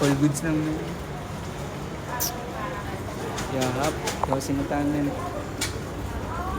All goods lang na. Yahap. Ikaw sinutangan.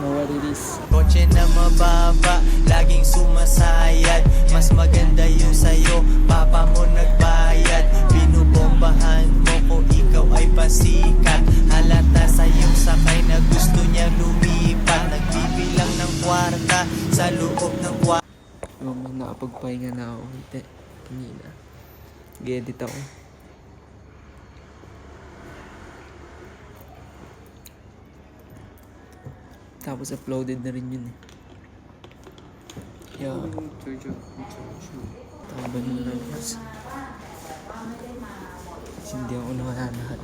Know what it is. Kotse na mababa, laging sumasayad. Mas maganda yung sayo, papa mo nagbayad. Binubombahan mo ko ikaw ay pasikat. Halata sa iyong sakay na gusto niya lumipat. Nagbibilang ng kwarta sa loob ng kwarta. May nakapagpahinga na ako konti. Kanina. G-edit ako. Tapos uploaded na rin yun eh. Yeah. Taban mo na mas. Kasi hindi ako nakalahat.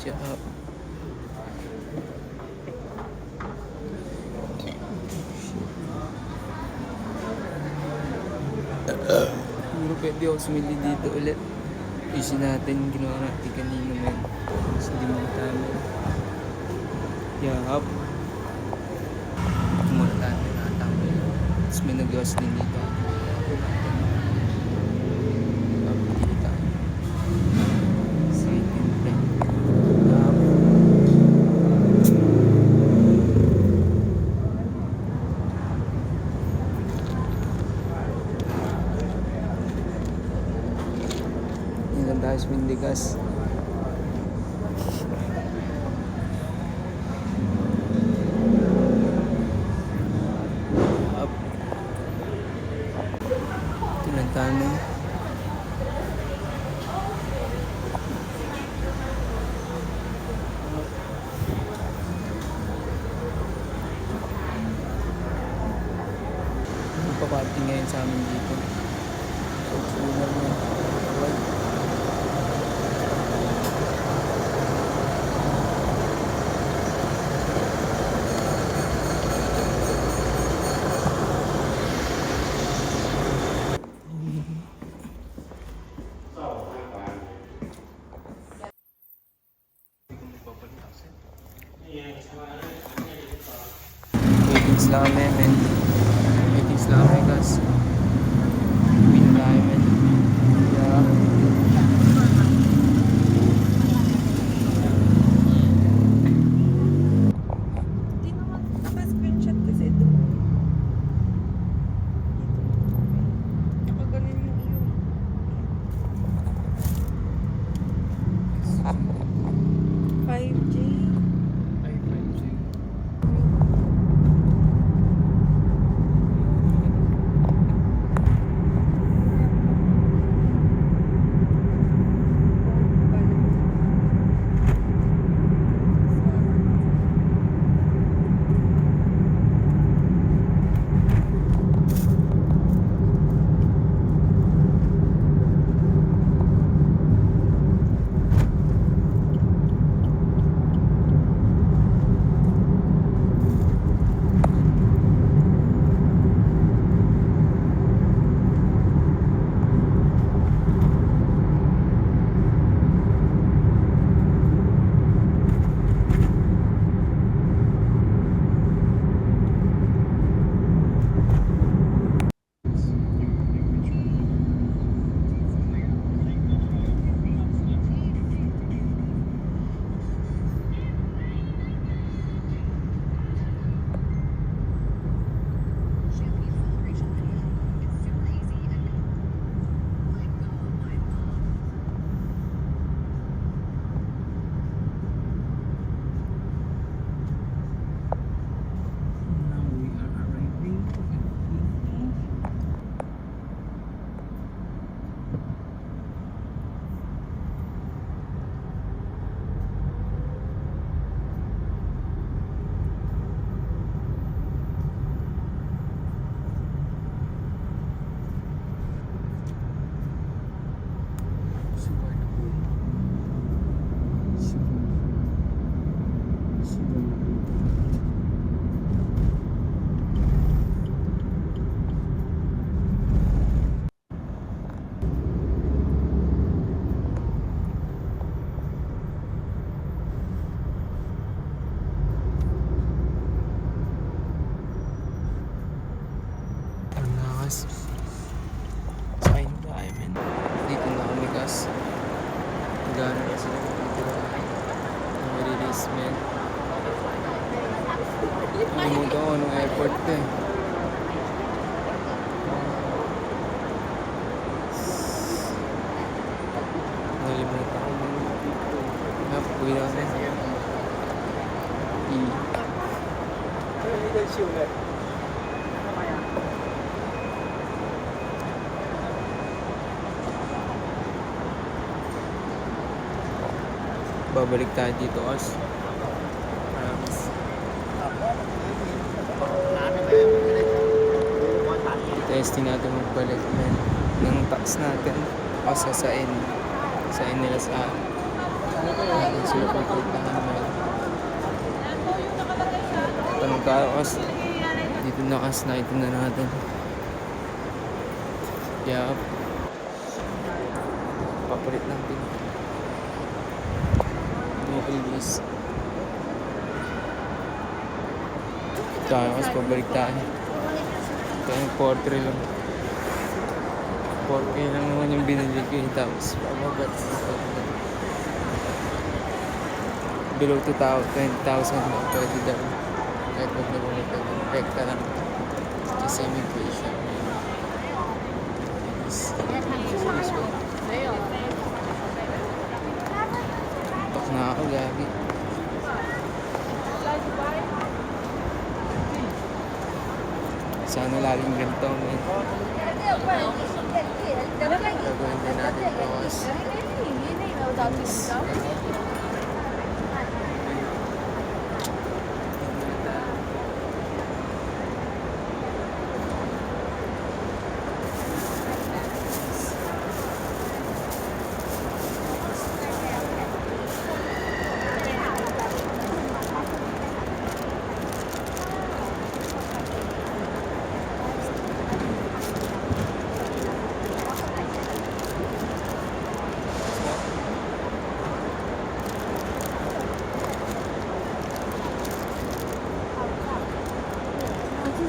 Tsaka. Siguro pwede ako sumili dito ulit. Isin natin ginawa natin kanina man. Kasi di mo tama. Yahap. Kumataan na nakatama yun. Tapos may nag-iwas din dito. Pabili tayo. Sweet and plain. Yahap. Yan lang tayo sa Mindigas. Tanong. Ano pa party ngayon sa amin dito? So, sunar mo. Meetings lang kami, men. Meetings lang kami, guys. Win tayo, men. Yeah. Hindi naman naka-screenshot kasi ito. Nakaganon yung iyo. 5G. Ay, 5G. Nakalimutan ko anong airport to eh. Nakalimutan ko. Uwi na kami. Babalik tayo dito kasi promise. Testing natin magbalik ng tax natin o sasain nila sa sila pagkita naman. Tanong tayo kasi dito na kasi nakita na natin. Kaya papalit natin. Please. Tayo kasi pabalik tayo. Ito yung portrait lang. 4K lang naman yung binili ko yung tapos pabagat. Below 20,000 na pwede daw. Kahit wag na muna pwede. Rekta lang. Kasi immigration. Tok na ako lagi. Sana laging ganito man. Gagawin din natin bawas.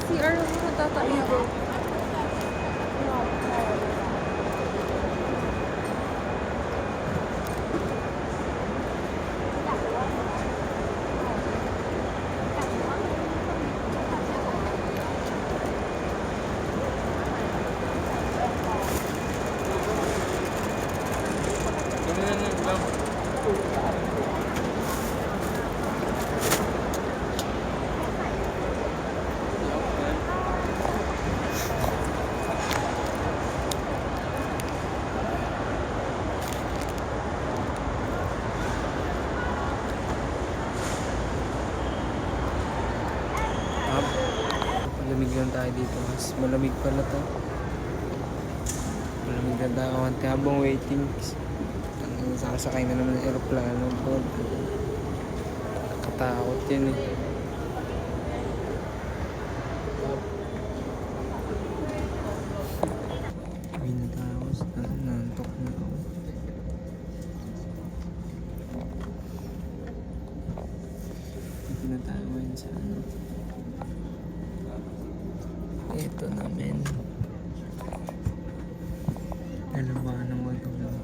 CR mo natatayo. Malamig lang tayo dito mas malamig pala to. Malamig lang tayo konti habang waiting. Sasakay na naman ng aeroplano po. Nakatakot yun eh. Uwi na tayo kasi nantok na ako. Dito na tayo ngayon sa ano. Ito namin. Dalawa ng wag lang.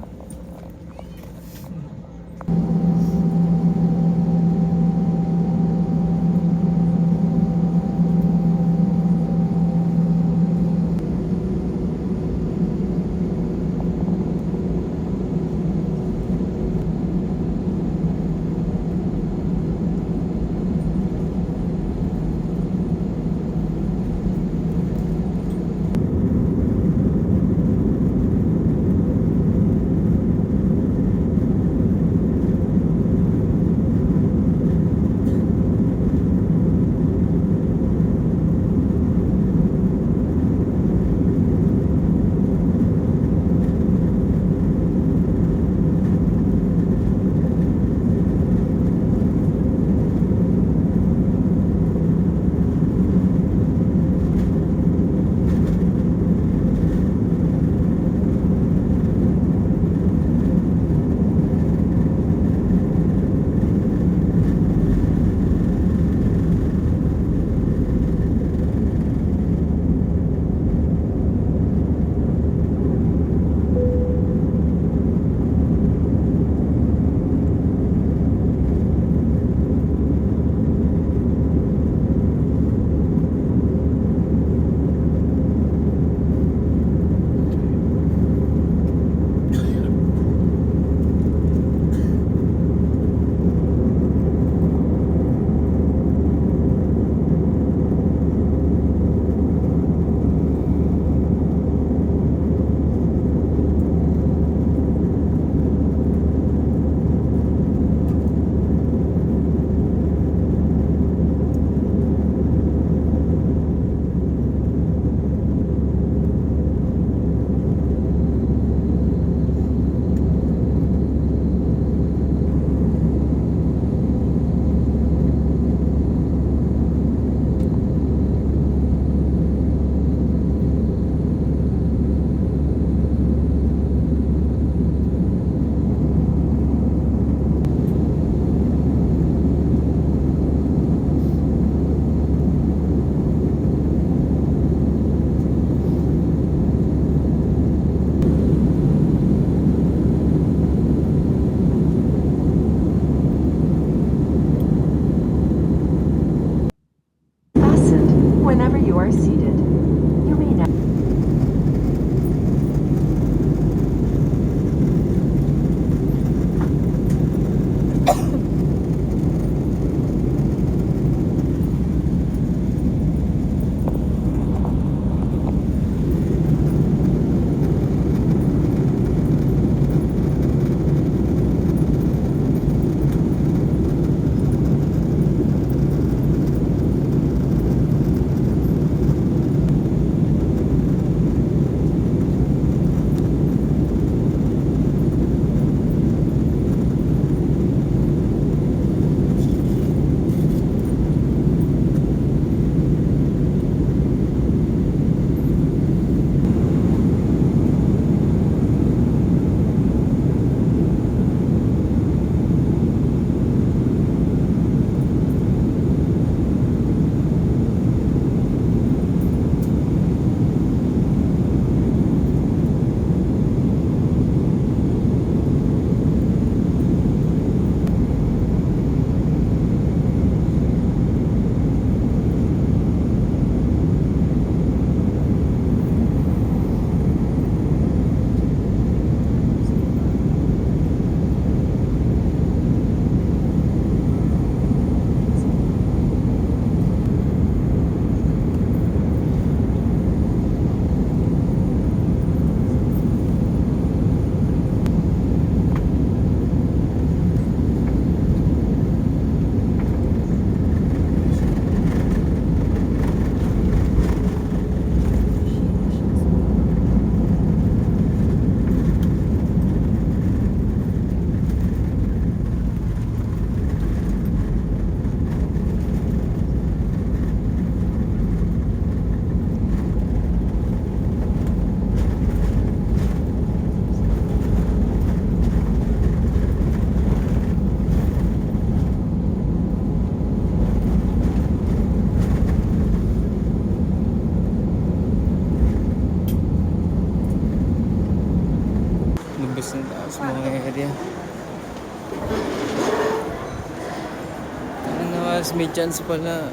Ano was, may chance pala.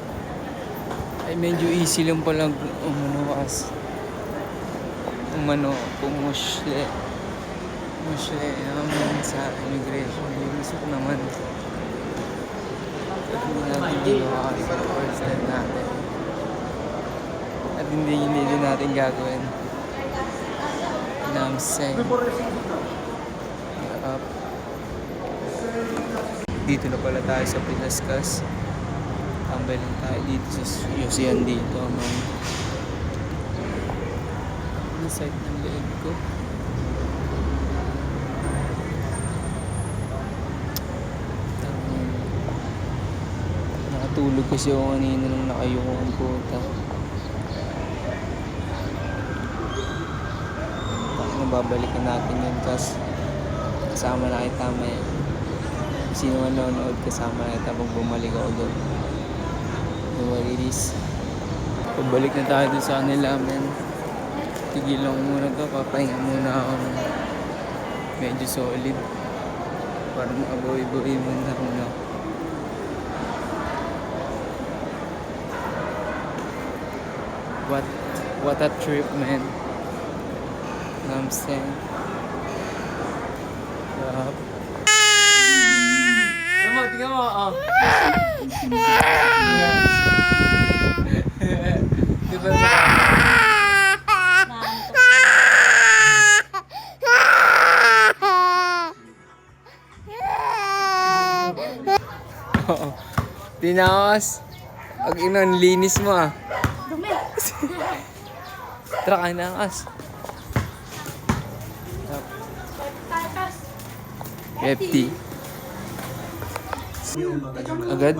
Ay, medyo easy lang pala umunuwas. Pumushle. Pumushle naman sa immigration. Inisip naman. At hindi natin ginawa kasi first time natin. At hindi din natin gagawin. Namseng. Up. Dito na pala tayo sa Pinaskas. Tambay lang tayo dito sa Yusian dito. Ang side ng leeg ko. Nakatulog kasi ako kanina nung nakayuko ang puta. Babalikan natin yun kasi kasama na kita may sino man nanonood kasama na kita pag bumalik ako doon. Release. Pabalik na tayo doon sa kanila, men. Tigil lang muna to, papahinga muna ako ng medyo solid para makabawi-bawi muna ako. What a trip, man. I'm saying. Yup. Tingnan mo, oh. Di ba? Oo. Tinawas. Pag inon, linis mo ah. Dumi. Tara, kain na ang as. FT. Agad?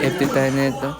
FT tayo na ito.